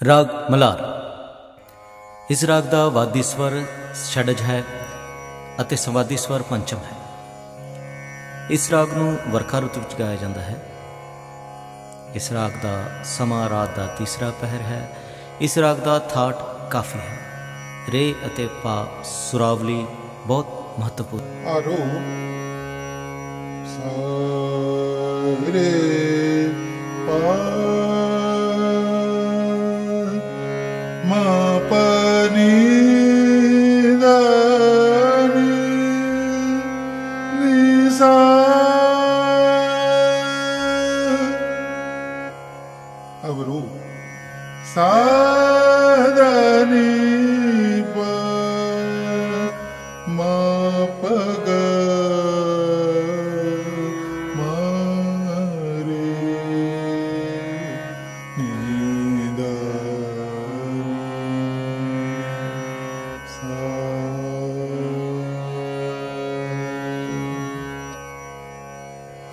राग मलार। इस राग का वादी स्वर षडज है अते संवादी स्वर पंचम है। इस राग नूं वरखा रुत विच गाया जाता है। इस राग का समा रात का तीसरा पहर है। इस राग का थाट काफ़ी है। रे अते पा सुरावली बहुत महत्वपूर्ण। आरो सा रे पा मा पा नी दा नी नी सा अब रू सा दा नी पा मा प ग मा रे नी दा सा।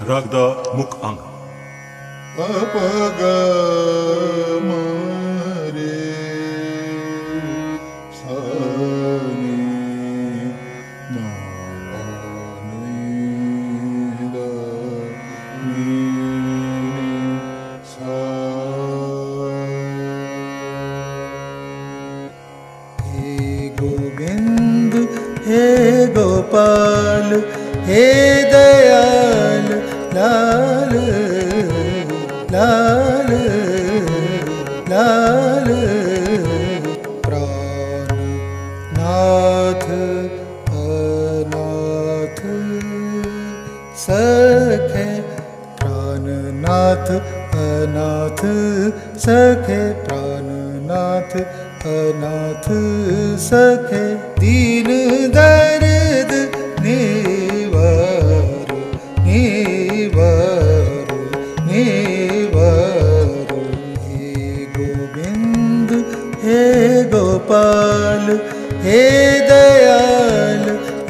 राग दा मुख अंग प प ग म रे सा नी मा नी दा नी सा। हे गोविंद हे गोपाल हे दयाल लाल लाल लाल प्राण नाथ अनाथ सखे प्राणनाथ अनाथ सखे प्राणनाथ अनाथ सखे दीन दर्द निवार निवार निवार। हे गोविंद हे गोपाल हे दयाल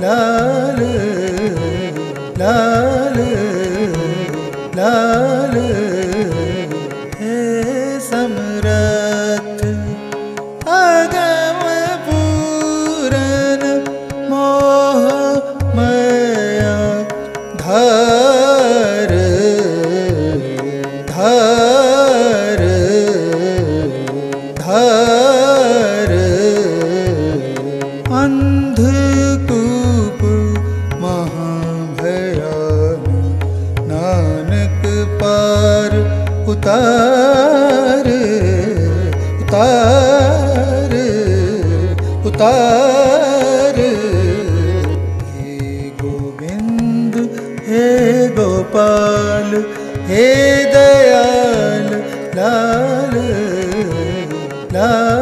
लाल लाल लाल। हे समरथ अगम पूरन मोह मया धार धार धार। अंधकूप महाभयान नानक पार उतार उतार उतार। हे गोविंद हे गोपाल हे दयाल लाल लाल।